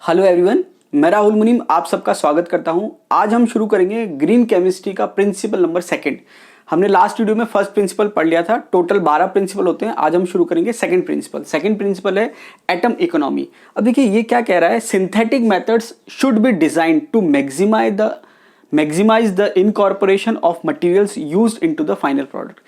Hello everyone, मैं राहुल मुनीम आप सबका स्वागत करता हूं। आज हम शुरू करेंगे ग्रीन केमिस्ट्री का प्रिंसिपल नंबर सेकंड। हमने लास्ट वीडियो में फर्स्ट प्रिंसिपल पढ़ लिया था। टोटल 12 प्रिंसिपल होते हैं। आज हम शुरू करेंगे सेकंड प्रिंसिपल। सेकंड प्रिंसिपल है एटम इकोनॉमी। अब देखिए ये क्या कह रहा है, synthetic methods should be designed to maximise the incorporation of materials used into the final product.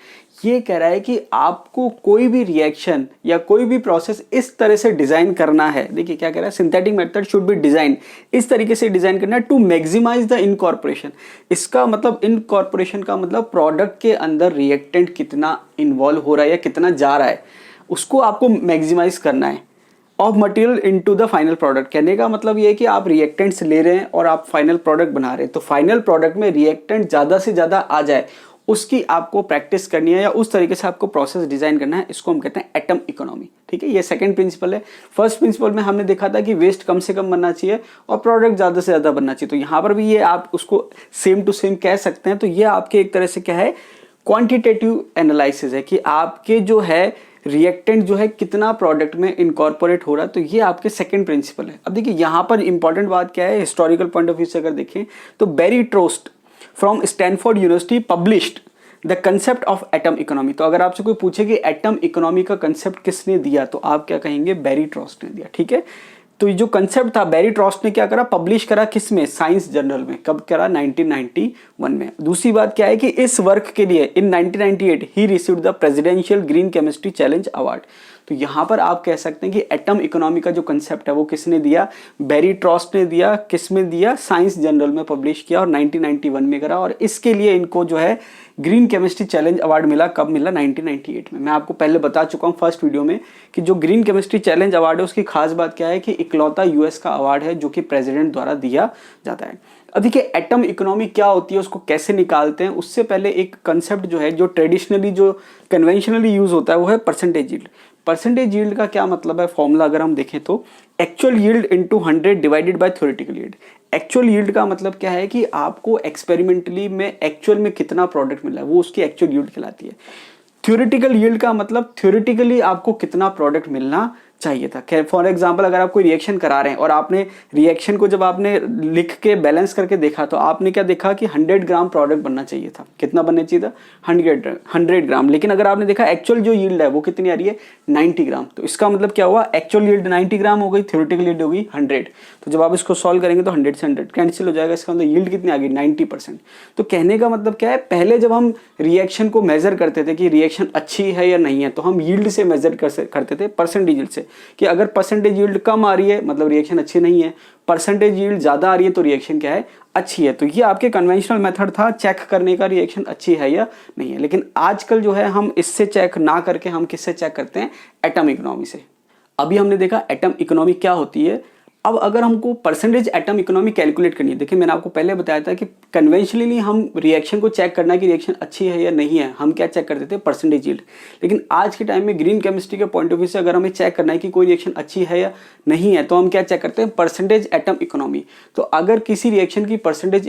ये कह रहा है कि आपको कोई भी रिएक्शन या कोई भी प्रोसेस इस तरह से डिजाइन करना है। देखिए क्या कह रहा है, synthetic method should be design, इस तरीके से डिजाइन करना है टू मैक्सिमाइज द इनकॉर्पोरेशन। इसका मतलब इनकॉर्पोरेशन का मतलब प्रोडक्ट के अंदर रिएक्टेंट कितना इन्वॉल्व हो रहा है या कितना जा रहा है, उसको आपको मैक्सिमाइज करना है of material into the final product. कहने का मतलब ये है कि आप रिएक्टेंट्स ले रहे हैं और आप फाइनल प्रोडक्ट बना रहे हैं, तो फाइनल प्रोडक्ट में रिएक्टेंट ज़्यादा से ज़्यादा आ जाए, उसकी आपको प्रैक्टिस करनी है या उस तरीके से आपको प्रोसेस डिजाइन करना है। इसको हम कहते हैं एटम इकोनॉमी। ठीक है, ये सेकंड प्रिंसिपल है। फर्स्ट प्रिंसिपल में हमने देखा था कि वेस्ट कम से कम बनना चाहिए और प्रोडक्ट ज़्यादा से ज़्यादा बनना चाहिए। तो यहाँ पर भी ये आप उसको सेम टू सेम कह सकते हैं। तो ये आपके एक तरह से क्या है, क्वांटिटेटिव एनालिसिस है कि आपके जो है रिएक्टेंट जो है कितना प्रोडक्ट में इनकॉर्पोरेट हो रहा है। तो ये आपके सेकंड प्रिंसिपल है। अब देखिए यहाँ पर इंपॉर्टेंट बात क्या है, हिस्टोरिकल पॉइंट ऑफ व्यू से अगर देखें तो Barry Trost from Stanford University published the concept of atom economy. तो अगर आपसे कोई पूछे कि एटम इकोनॉमी का कंसेप्ट किसने दिया, तो आप क्या कहेंगे, बैरी ट्रोस्ट ने दिया। ठीक है, तो ये जो कंसेप्ट था बैरी ट्रोस्ट ने क्या करा, पब्लिश करा, किसमें, साइंस जर्नल में। कब करा, 1991 में। दूसरी बात क्या है कि इस वर्क के लिए इन 1998 he received the presidential green chemistry challenge award. तो यहाँ पर आप कह सकते हैं कि एटम इकोनॉमी का जो कंसेप्ट है वो किसने दिया, बैरी ट्रोस्ट ने दिया। किस में दिया, साइंस जर्नल में पब्लिश किया और 1991 में करा। और इसके लिए इनको जो है ग्रीन केमिस्ट्री चैलेंज अवार्ड मिला। कब मिला, 1998 में। मैं आपको पहले बता चुका हूँ फर्स्ट वीडियो में कि जो ग्रीन केमिस्ट्री चैलेंज अवार्ड है उसकी खास बात क्या है कि इकलौता यूएस का अवार्ड है जो कि प्रेसिडेंट द्वारा दिया जाता है। अब देखिए एटम इकोनॉमी क्या होती है, उसको कैसे निकालते हैं, उससे पहले एक कंसेप्ट जो है जो ट्रेडिशनली जो कन्वेंशनली यूज होता है वो है परसेंटेज यील्ड। परसेंटेज यील्ड का क्या मतलब है, फॉर्मूला अगर हम देखें तो actual yield into 100 divided bye theoretical yield. Actual yield का मतलब क्या है कि आपको एक्सपेरिमेंटली में एक्चुअल में कितना प्रोडक्ट मिला है, वो उसकी एक्चुअल यील्ड कहलाती है। थ्योरेटिकल यील्ड का मतलब थ्योरेटिकली आपको कितना प्रोडक्ट मिलना चाहिए था। फॉर एग्जांपल अगर आप कोई रिएक्शन करा रहे हैं और आपने रिएक्शन को जब आपने लिख के बैलेंस करके देखा तो आपने क्या देखा कि 100 ग्राम प्रोडक्ट बनना चाहिए था। कितना बनना चाहिए था, 100 ग्राम। लेकिन अगर आपने देखा एक्चुअल जो यील्ड है वो कितनी आ रही है, 90 ग्राम। तो इसका मतलब क्या हुआ, एक्चुअल यील्ड 90 ग्राम हो गई, थ्योरेटिकल यील्ड हो गई 100। तो जब आप इसको सॉल्व करेंगे तो 100 से 100 कैंसिल हो जाएगा। इसका मतलब यील्ड कितनी आ गई, 90%। तो कहने का मतलब क्या है, पहले जब हम रिएक्शन को मेजर करते थे कि रिएक्शन अच्छी है या नहीं है, तो हम यील्ड से मेजर करते थे, परसेंटेज यील्ड से, कि अगर परसेंटेज यील्ड कम आ रही है मतलब रिएक्शन अच्छी नहीं है, परसेंटेज यील्ड ज्यादा आ रही है तो रिएक्शन क्या है, अच्छी है। तो ये आपके कन्वेंशनल मेथड था चेक करने का रिएक्शन अच्छी है या नहीं है। लेकिन आजकल जो है हम इससे चेक ना करके हम किससे चेक करते हैं, एटम इकोनॉमी से। अभी हमने देखा एटम इकोनॉमी क्या होती है। अब अगर हमको परसेंटेज एटम इकोनॉमी कैलकुलेट करनी है, देखिए मैंने आपको पहले बताया था कि कन्वेंशनली हम रिएक्शन को चेक करना कि रिएक्शन अच्छी है या नहीं है, हम क्या चेक करते थे, परसेंटेज यील्ड। लेकिन आज के टाइम में ग्रीन केमिस्ट्री के पॉइंट ऑफ व्यू से अगर हमें चेक करना है कि कोई रिएक्शन अच्छी है या नहीं है, तो हम क्या चेक करते हैं, परसेंटेज एटम इकोनॉमी। तो अगर किसी रिएक्शन की परसेंटेज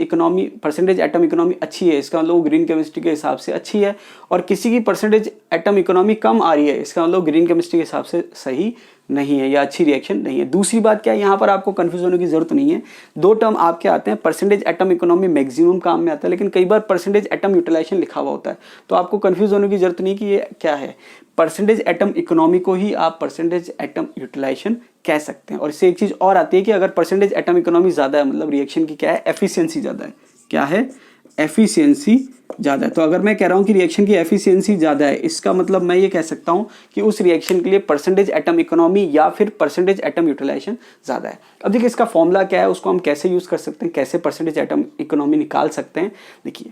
एटम इकोनॉमी अच्छी है, इसका मतलब ग्रीन केमिस्ट्री के हिसाब से अच्छी है, और किसी की परसेंटेज एटम इकोनॉमी कम आ रही है, इसका मतलब ग्रीन केमिस्ट्री के हिसाब से सही नहीं है या अच्छी रिएक्शन नहीं है। दूसरी बात क्या है, यहाँ पर आपको कंफ्यूज होने की जरूरत नहीं है। दो टर्म आपके आते हैं, परसेंटेज एटम इकोनॉमी मैक्सिमम काम में आता है, लेकिन कई बार परसेंटेज एटम यूटिलाइजेशन लिखा हुआ होता है। तो आपको कंफ्यूज होने की जरूरत नहीं कि ये क्या है। परसेंटेज एटम इकोनॉमी को ही आप परसेंटेज एटम यूटिलाइजेशन कह सकते हैं। और इससे एक चीज और आती है कि अगर परसेंटेज एटम इकोनॉमी ज्यादा है मतलब रिएक्शन की क्या है, एफिशिएंसी ज्यादा है। क्या है, एफिशिएंसी ज़्यादा है। तो अगर मैं कह रहा हूँ कि रिएक्शन की एफिशिएंसी ज़्यादा है, इसका मतलब मैं ये कह सकता हूँ कि उस रिएक्शन के लिए परसेंटेज एटम इकोनॉमी या फिर परसेंटेज एटम यूटिलाइजेशन ज़्यादा है। अब देखिए इसका फॉर्मूला क्या है, उसको हम कैसे यूज़ कर सकते हैं, कैसे परसेंटेज एटम इकोनॉमी निकाल सकते हैं। देखिए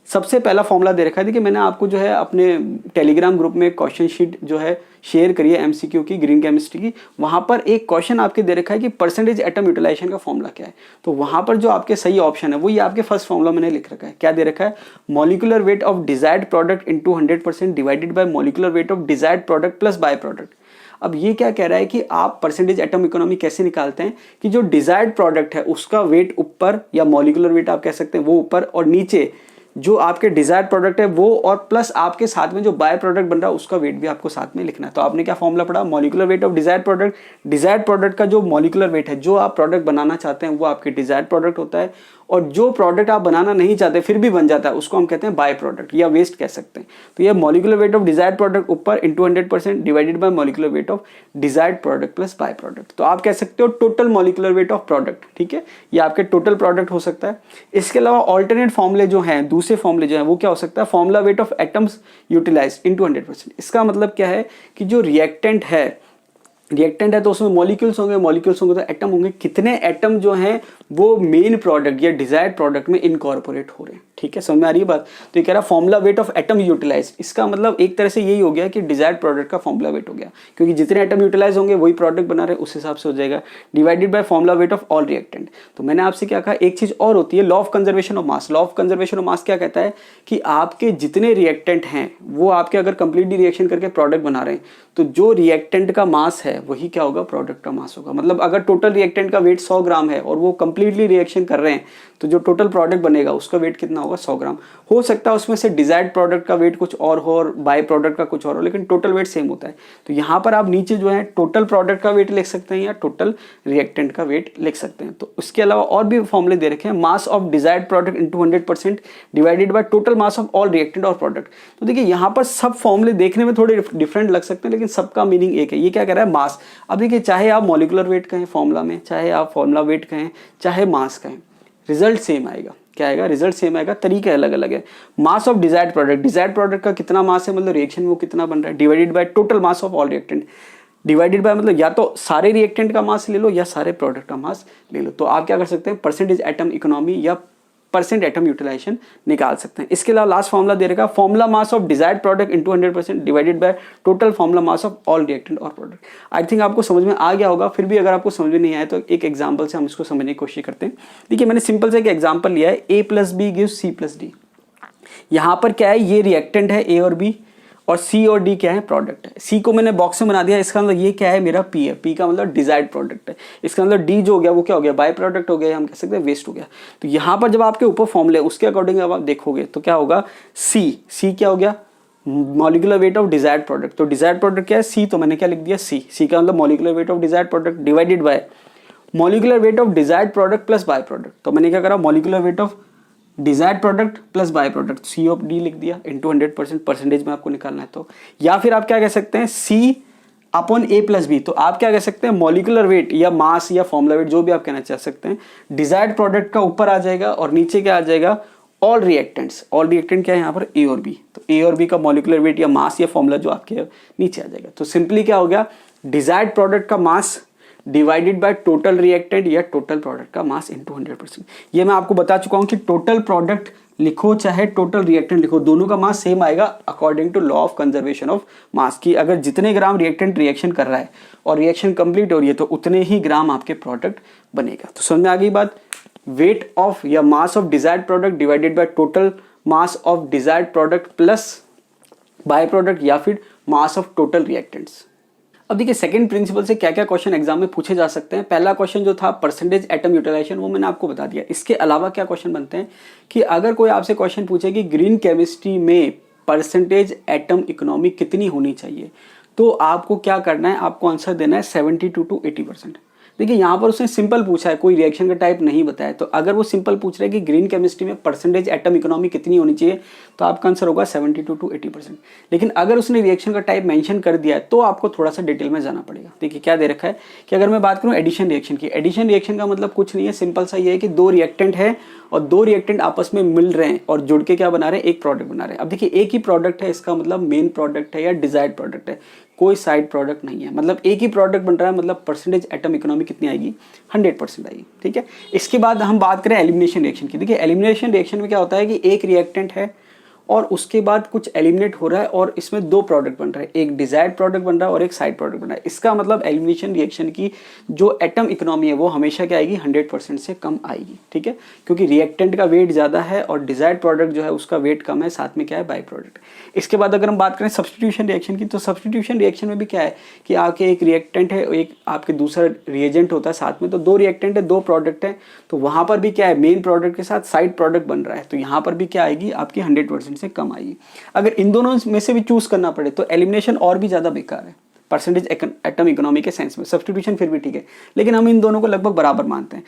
सबसे पहला फॉर्मूला दे रखा है। देखिए मैंने आपको जो है अपने टेलीग्राम ग्रुप में क्वेश्चन शीट जो है शेयर करिए एमसीक्यू की, ग्रीन केमिस्ट्री की। वहां पर एक क्वेश्चन आपके दे रखा है कि परसेंटेज एटम यूटिलाइजेशन का फॉर्मूला क्या है। तो वहां पर जो आपके सही ऑप्शन है वो ये आपके फर्स्ट फॉर्मूला मैंने लिख रखा है। क्या दे रखा है, molecular weight of desired product into 100% divided by molecular weight of desired product plus by product. अब ये क्या कह रहा है कि आप परसेंटेज एटम इकोनॉमी कैसे निकालते हैं कि जो डिजायर्ड प्रोडक्ट है उसका वेट ऊपर, या मॉलिक्यूलर वेट आप कह सकते हैं वो ऊपर, और नीचे जो आपके डिजायर्ड प्रोडक्ट है वो, और प्लस आपके साथ में जो बाय प्रोडक्ट बन रहा है उसका वेट भी आपको साथ में लिखना है। तो आपने क्या फॉर्मूला पढ़ा, molecular weight of desired product. Desired product का जो मॉलिक्यूलर वेट है, जो आप प्रोडक्ट बनाना चाहते हैं वो आपके डिजायर्ड प्रोडक्ट होता है, और जो प्रोडक्ट आप बनाना नहीं चाहते फिर भी बन जाता है उसको हम कहते हैं बाय प्रोडक्ट या वेस्ट कह सकते हैं। तो ये molecular weight of desired product ऊपर into 100% divided by molecular weight of desired product plus by product. तो आप कह सकते हो total molecular weight of product, ठीक है, ये आपके टोटल प्रोडक्ट हो सकता है। इसके अलावा ऑल्टरनेट फॉर्मूले जो हैं, दूसरे फॉर्मूले जो हैं वो क्या हो सकता है, formula weight of atoms utilise into 100%। इसका मतलब क्या है कि जो रिएक्टेंट है तो उसमें मॉलिक्यूल्स होंगे तो एटम होंगे, कितने एटम जो हैं वो मेन प्रोडक्ट या डिजायर्ड प्रोडक्ट में इनकॉर्पोरेट हो रहे हैं, ठीक है, समझ में आ रही है बात। तो ये कह रहा है formula weight of atom utilise, इसका मतलब एक तरह से यही हो गया कि डिजायर्ड प्रोडक्ट का फॉर्मूला वेट हो गया, क्योंकि जितने एटम यूटिलाइज होंगे वही प्रोडक्ट बना रहे उस हिसाब से हो जाएगा, divided by formula weight of all reactant. तो मैंने आपसे क्या कहा, एक चीज और होती है law of conservation of mass. Law of conservation of मास क्या कहता है कि आपके जितने रिएक्टेंट हैं वो आपके अगर कंप्लीटली रिएक्शन करके प्रोडक्ट बना रहे हैं तो जो रिएक्टेंट का मास है वही क्या होगा, प्रोडक्ट का मास होगा। मतलब अगर टोटल रिएक्टेंट का वेट 100 ग्राम है और वो कंप्लीटली रिएक्शन कर रहे हैं तो जो टोटल प्रोडक्ट बनेगा उसका वेट कितना होगा, 100 ग्राम। हो सकता है उसमें से डिजायर्ड प्रोडक्ट का वेट कुछ और हो और बाय प्रोडक्ट का कुछ और हो, लेकिन टोटल वेट सेम होता है। तो यहाँ पर आप नीचे जो है टोटल प्रोडक्ट का वेट लिख सकते हैं या टोटल रिएक्टेंट का वेट लिख सकते हैं। तो उसके अलावा और भी फॉर्मूले दे रखे हैं, mass of desired product into 100% divided by total mass of all reactant और प्रोडक्ट। तो देखिए यहाँ पर सब फॉर्मूले देखने में थोड़े डिफरेंट लग सकते हैं लेकिन सबका मीनिंग एक है। ये क्या कह रहा है, मास। अब देखिए चाहे आप मॉलिक्यूलर वेट कहें फॉर्मूला में, चाहे आप फॉर्मूला वेट कहें, चाहे मास कहें, रिजल्ट सेम आएगा। क्या आएगा, रिजल्ट सेम आएगा, तरीके अलग अलग है। मास ऑफ डिजायर्ड प्रोडक्ट का कितना मास है, मतलब रिएक्शन में वो कितना बन रहा है, divided by total mass of all reactant, divided by मतलब या तो सारे रिएक्टेंट का मास ले लो या सारे प्रोडक्ट का मास ले लो। तो आप क्या कर सकते हैं, परसेंटेज एटम इकोनॉमी या परसेंट एटम यूटिलाइजेशन निकाल सकते हैं। इसके अलावा लास्ट फॉर्मूला दे रखा, formula mass of desired product into 100% divided by total formula mass of all reactant और प्रोडक्ट। आई थिंक आपको समझ में आ गया होगा। फिर भी अगर आपको समझ में नहीं आया तो एक एग्जांपल से हम इसको समझने की कोशिश करते हैं। देखिए मैंने सिंपल से एक एग्जांपल लिया है, A + B gives C + D। यहाँ पर क्या है, ये रिएक्टेंट है A और B, और C और D क्या है, प्रोडक्ट है। C को मैंने बॉक्स में बना दिया, इसका मतलब ये क्या है, मेरा P है। P का मतलब डिजायर्ड प्रोडक्ट है। इसका मतलब D जो हो गया वो क्या हो गया, बाय प्रोडक्ट हो गया, हम कह सकते हैं वेस्ट हो गया। तो यहाँ पर जब आपके ऊपर फॉर्मूले उसके अकॉर्डिंग अब आप देखोगे तो क्या होगा, C क्या हो गया, molecular weight of desired product. तो डिजायर्ड प्रोडक्ट क्या है, C, तो मैंने क्या लिख दिया C का मतलब molecular weight of desired product divided by molecular weight of desired product plus by product. तो मैंने क्या करा, molecular weight of desired product plus by product C of D लिख दिया इंटू 100%, परसेंटेज में आपको निकालना है। तो या फिर आप क्या कह सकते हैं, C अपॉन A + B। तो आप क्या कह सकते हैं, मॉलिक्यूलर वेट या मास या फॉर्मूला वेट जो भी आप कहना चाह सकते हैं, डिजायर्ड प्रोडक्ट का ऊपर आ जाएगा और नीचे क्या आ जाएगा, ऑल रिएक्टेंट्स। ऑल रिएक्टेंट क्या है यहाँ पर, A और B। तो A और B का मॉलिक्यूलर वेट या मास या फॉर्मूला जो आपके नीचे आ जाएगा। तो सिंपली क्या हो गया, डिजायर्ड प्रोडक्ट का mass divided by total reactant या टोटल प्रोडक्ट का मास इंटू 100%। ये मैं आपको बता चुका हूं कि टोटल प्रोडक्ट लिखो चाहे टोटल रिएक्टेंट लिखो, दोनों का मास सेम आएगा according to law of conservation of mass की अगर जितने ग्राम रिएक्टेंट रिएक्शन कर रहा है और रिएक्शन कंप्लीट हो रही है तो उतने ही ग्राम आपके प्रोडक्ट बनेगा। तो समझ में आ गई बात। वेट ऑफ या mass of desired product divided by total mass of desired product plus by product या फिर मास ऑफ टोटल रिएक्टेंट्स। अब देखिए सेकंड प्रिंसिपल से क्या क्या क्वेश्चन एग्जाम में पूछे जा सकते हैं। पहला क्वेश्चन जो था परसेंटेज एटम यूटिलाइजेशन, वो मैंने आपको बता दिया। इसके अलावा क्या क्वेश्चन बनते हैं कि अगर कोई आपसे क्वेश्चन पूछे कि ग्रीन केमिस्ट्री में परसेंटेज एटम इकोनॉमी कितनी होनी चाहिए, तो आपको क्या करना है, आपको आंसर देना है 72 to 80%। देखिए यहाँ पर उसने सिंपल पूछा है, कोई रिएक्शन का टाइप नहीं बताया। तो अगर वो सिंपल पूछ रहे हैं कि ग्रीन केमिस्ट्री में परसेंटेज एटम इकोनॉमी कितनी होनी चाहिए, तो आपका आंसर होगा 72 to 80%। लेकिन अगर उसने रिएक्शन का टाइप मेंशन कर दिया है तो आपको थोड़ा सा डिटेल में जाना पड़ेगा। देखिए क्या दे रखा है कि अगर मैं बात करूँ एडिशन रिएक्शन की, एडिशन रिएक्शन का मतलब कुछ नहीं है, सिंपल सा ये है कि दो रिएक्टेंट है और दो रिएक्टेंट आपस में मिल रहे हैं और जुड़ के क्या बना रहे हैं, एक प्रोडक्ट बना रहे हैं। अब देखिए एक ही प्रोडक्ट है, इसका मतलब मेन प्रोडक्ट है या डिजायर्ड प्रोडक्ट है, कोई साइड प्रोडक्ट नहीं है। मतलब एक ही प्रोडक्ट बन रहा है, मतलब परसेंटेज एटम इकोनॉमी कितनी आएगी, 100% आएगी। ठीक है। इसके बाद हम बात करें एलिमिनेशन रिएक्शन की। देखिए एलिमिनेशन रिएक्शन में क्या होता है कि एक रिएक्टेंट है और उसके बाद कुछ एलिमिनेट हो रहा है और इसमें दो प्रोडक्ट बन रहा है, एक डिजायर्ड प्रोडक्ट बन रहा है और एक साइड प्रोडक्ट बन रहा है। इसका मतलब एलिमिनेशन रिएक्शन की जो एटम इकोनॉमी है वो हमेशा क्या आएगी, 100% से कम आएगी, ठीक है, क्योंकि रिएक्टेंट का वेट ज़्यादा है और डिजायर्ड प्रोडक्ट जो है उसका वेट कम है, साथ में क्या है, बाई प्रोडक्ट। इसके बाद अगर हम बात करें सब्सटीट्यूशन रिएक्शन की, तो सब्सटीट्यूशन रिएक्शन में भी क्या है कि आपके एक रिएक्टेंट है, एक आपके दूसरा रिएजेंट होता है साथ में, तो दो रिएक्टेंट है, दो प्रोडक्ट है, तो वहां पर भी क्या है, मेन प्रोडक्ट के साथ साइड प्रोडक्ट बन रहा है, तो यहाँ पर भी क्या आएगी, आपकी 100% से कम आएगी। अगर इन दोनों में से भी चूज करना पड़े तो एलिमिनेशन और भी ज्यादा बेकार है परसेंटेज एटम इकोनॉमी के सेंस में। सब्सटीट्यूशन फिर भी ठीक है, लेकिन हम इन दोनों को लगभग बराबर मानते हैं।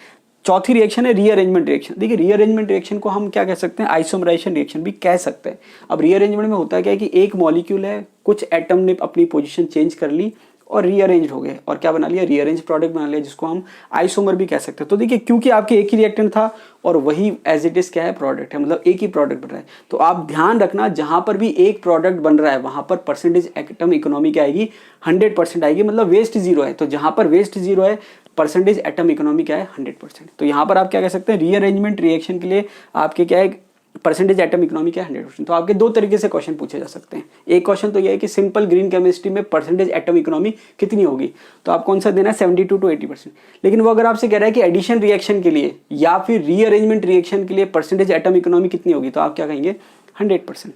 चौथी रिएक्शन है रीअरेंजमेंट रिएक्शन। देखिए रीअरेंजमेंट रिएक्शन को हम क्या कह सकते हैं, आइसोमराइजेशन रिएक्शन भी कह सकते हैं। अब रीअरेंजमेंट में होता है क्या है कि एक मॉलिक्यूल है, कुछ एटम ने अपनी पोजीशन चेंज कर ली और रीअरेंज हो गए और क्या बना लिया, रीअरेंज प्रोडक्ट बना लिया, जिसको हम आइसोमर भी कह सकते हैं। तो देखिए क्योंकि आपके एक ही रिएक्टेंट था और वही एज इट इज क्या है, प्रोडक्ट है, मतलब एक ही प्रोडक्ट बन रहा है, तो आप ध्यान रखना जहां पर भी एक प्रोडक्ट बन रहा है वहां पर परसेंटेज एटम इकोनॉमी क्या आएगी, 100% आएगी, मतलब वेस्ट जीरो है। तो जहां पर वेस्ट जीरो है परसेंटेज एटम इकोनॉमी क्या है, 100%। तो यहाँ पर आप क्या कह सकते हैं, रीअरेंजमेंट रिएक्शन के लिए आपके क्या है, परसेंटेज एटम इकोनॉमी क्या है, 100%। तो आपके दो तरीके से क्वेश्चन पूछे जा सकते हैं। एक क्वेश्चन तो यह है कि सिंपल ग्रीन केमिस्ट्री में परसेंटेज एटम इकोनॉमी कितनी होगी, तो आप कौन सा देना है, 72 to 80%। लेकिन वो अगर आपसे कह रहा है कि एडिशन रिएक्शन के लिए या फिर रीअरेंजमेंट रिएक्शन के लिए परसेंटेज एटम इकोनॉमी कितनी होगी, तो आप क्या कहेंगे, 100%।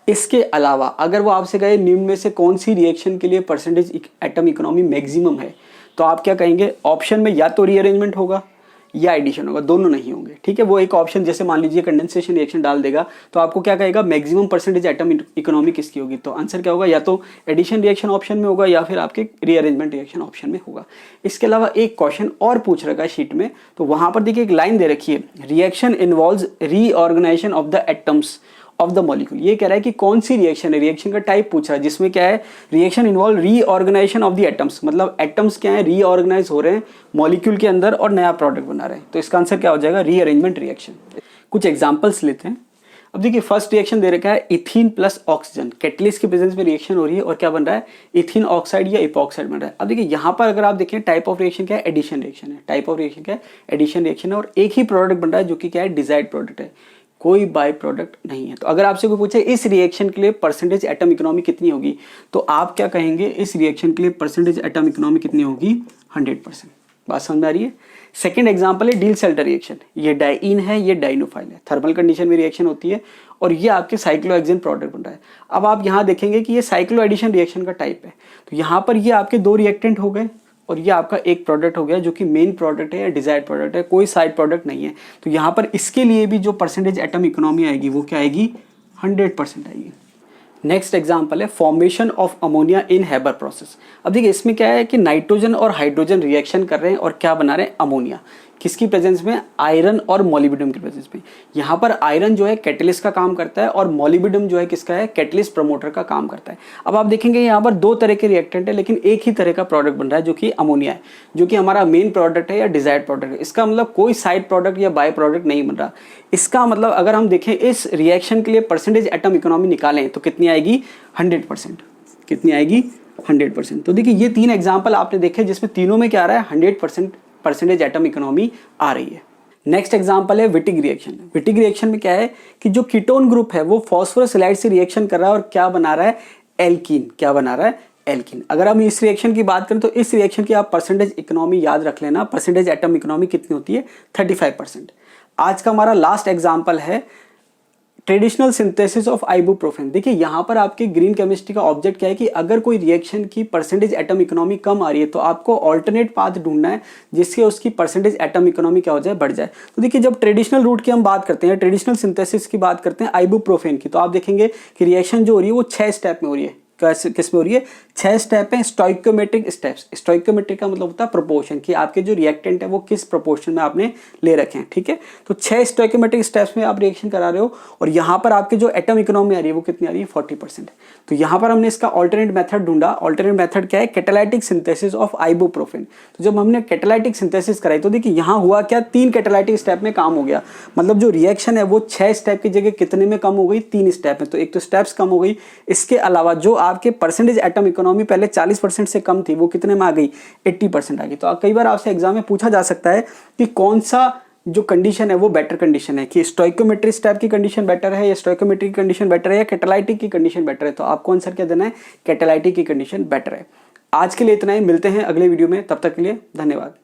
इसके अलावा अगर वो आपसे कहे निम्न में से कौन सी रिएक्शन के लिए परसेंटेज एटम इकोनॉमी मैक्सिमम है, तो आप क्या कहेंगे, ऑप्शन में या तो रीअरेंजमेंट होगा या एडिशन होगा, दोनों नहीं होंगे, ठीक है। वो एक ऑप्शन जैसे मान लीजिए कंडेंसेशन रिएक्शन डाल देगा तो आपको क्या कहेगा, मैक्सिमम परसेंटेज एटम इकोनॉमी किसकी होगी, तो आंसर क्या होगा, या तो एडिशन रिएक्शन ऑप्शन में होगा या फिर आपके रीअरेंजमेंट रिएक्शन ऑप्शन में होगा। इसके अलावा एक क्वेश्चन और पूछ रखा है शीट में, तो वहां पर देखिए एक लाइन दे रखी है, reaction involves reorganisation of the atoms of the molecule. ये कह रहा है कि कौन सी रिएक्शन है, रिएक्शन का टाइप पूछ रहा है जिसमें क्या है, reaction involve reorganisation of the atoms, मतलब एटम्स क्या है, रीऑर्गेनाइज हो रहे हैं मॉलिक्यूल के अंदर और नया प्रोडक्ट बना रहे हैं। तो इसका आंसर क्या हो जाएगा, रीअरेंजमेंट रिएक्शन। कुछ एग्जांपल्स लेते हैं। अब देखिए फर्स्ट रिएक्शन दे रखा है इथीन प्लस ऑक्सीजन, कैटलिस्ट के प्रेजेंस में रिएक्शन हो रही है और क्या बन रहा है, इथीन ऑक्साइड या इपॉक्साइड बन रहा है। अब देखिए यहाँ पर अगर आप देखें टाइप ऑफ रिएक्शन क्या है, एडिशन रिएक्शन है, टाइप ऑफ रिएक्शन क्या है, एडिशन रिएक्शन है, और एक ही प्रोडक्ट बन रहा है जो कि क्या है, डिजायर्ड प्रोडक्ट है, कोई बाय प्रोडक्ट नहीं है। तो अगर आपसे कोई पूछे इस रिएक्शन के लिए परसेंटेज एटम इकोनॉमी कितनी होगी, तो आप क्या कहेंगे, इस रिएक्शन के लिए परसेंटेज एटम इकोनॉमी कितनी होगी, 100%। बात समझ में आ रही है। सेकंड एग्जांपल है डील सेल्टर रिएक्शन, ये डाइईन है, ये डाइनोफाइल है, थर्मल कंडीशन में रिएक्शन होती है और ये आपके साइक्लोहेक्सेन प्रोडक्ट बन रहा है। अब आप यहाँ देखेंगे कि ये साइक्लो एडिशन रिएक्शन का टाइप है, तो यहाँ पर ये आपके दो रिएक्टेंट हो गए और ये आपका एक प्रोडक्ट हो गया जो कि मेन प्रोडक्ट है या डिजायर्ड प्रोडक्ट है, कोई साइड प्रोडक्ट नहीं है। तो यहाँ पर इसके लिए भी जो परसेंटेज एटम इकोनॉमी आएगी वो क्या आएगी, 100% आएगी। नेक्स्ट एग्जांपल है formation of ammonia in Haber process. अब देखिए इसमें क्या है कि नाइट्रोजन और हाइड्रोजन रिएक्शन कर रहे हैं और क्या बना रहे हैं, अमोनिया, किसकी प्रेजेंस में, आयरन और मोलिब्डेनम की प्रेजेंस में। यहाँ पर आयरन जो है कैटलिस्ट का काम करता है और मोलिब्डेनम जो है किसका है, कैटलिस्ट प्रमोटर का काम करता है। अब आप देखेंगे यहाँ पर दो तरह के रिएक्टेंट है लेकिन एक ही तरह का प्रोडक्ट बन रहा है जो कि अमोनिया है, जो कि हमारा मेन प्रोडक्ट है या डिजायर्ड प्रोडक्ट है। इसका मतलब कोई साइड प्रोडक्ट या बाय प्रोडक्ट नहीं बन रहा। इसका मतलब अगर हम देखें इस रिएक्शन के लिए परसेंटेज एटम इकोनॉमी निकालें तो कितनी आएगी, 100%। कितनी आएगी, 100%। तो देखिए ये तीन एग्जाम्पल आपने देखे जिसमें तीनों में क्या आ रहा है, 100% परसेंटेज एटम इकोनॉमी आ रही है। नेक्स्ट एग्जांपल है विटिग रिएक्शन। विटिग रिएक्शन में क्या है कि जो कीटोन ग्रुप है वो फास्फोरस हैलाइड से रिएक्शन कर रहा है और क्या बना रहा है, एल्कीन। क्या बना रहा है, एल्कीन। अगर हम इस रिएक्शन की बात करें तो इस रिएक्शन की आप परसेंटेज इकोनॉमी याद रख लेना, परसेंटेज एटम इकोनॉमी कितनी होती है, 35%। आज का हमारा लास्ट एग्जाम्पल है ट्रेडिशनल सिंथेसिस ऑफ आइबुप्रोफेन। देखिए यहाँ पर आपके ग्रीन केमिस्ट्री का ऑब्जेक्ट क्या है कि अगर कोई रिएक्शन की परसेंटेज एटम इकोनॉमी कम आ रही है तो आपको ऑल्टरनेट पाथ ढूंढना है जिससे उसकी परसेंटेज एटम इकोनॉमी क्या हो जाए, बढ़ जाए। तो देखिए जब ट्रेडिशनल रूट की हम बात करते हैं, ट्रेडिशनल सिंथेसिस की बात करते हैं आइबुप्रोफेन की, तो आप देखेंगे कि रिएक्शन जो हो रही है वो 6 स्टेप में हो रही है। किस में हो रही है, 6 स्टेप है, स्टोइकोमेट्रिक स्टेप्स। स्टोइकोमेट्रिक का मतलब होता है प्रोपोर्शन, कि आपके जो रिएक्टेंट है वो किस प्रोपोर्शन में आपने ले रखे हैं, ठीक है। तो 6 स्टोइकोमेट्रिक स्टेप्स में आप रिएक्शन करा रहे हो और यहाँ पर आपके जो एटम इकोनॉमी आ रही है वो कितनी आ रही है, 40%। तो यहाँ पर हमने इसका ऑल्टरनेट मेथड ढूंढा। ऑल्टरनेट मेथड क्या है, कैटालाइटिक सिंथेसिस ऑफ आइबुप्रोफेन। तो जब हमने कैटालाइटिक सिंथेसिस कराई तो देखिए यहाँ हुआ क्या, 3 कैटालाइटिक स्टेप में काम हो गया। मतलब जो रिएक्शन है वो 6 स्टेप की जगह कितने में कम हो गई, 3 स्टेप में। तो एक तो स्टेप्स कम हो गई, इसके अलावा जो आपके परसेंटेज एटम इकोनॉमी पहले 40% से कम थी वो कितने में आ गई, 80% आ गई। तो कई बार आपसे एग्जाम में पूछा जा सकता है कि कौन सा जो कंडीशन है वो बेटर कंडीशन है कि स्टोइकोमेट्री स्टेप की कंडीशन बेटर है या स्टोइकोमेट्री की कंडीशन बेटर है या कैटालाइटिक की कंडीशन बेटर है, तो आपको आंसर क्या देना है, कैटालाइटिक की कंडीशन बेटर है। आज के लिए इतना ही, मिलते हैं अगले वीडियो में, तब तक के लिए धन्यवाद।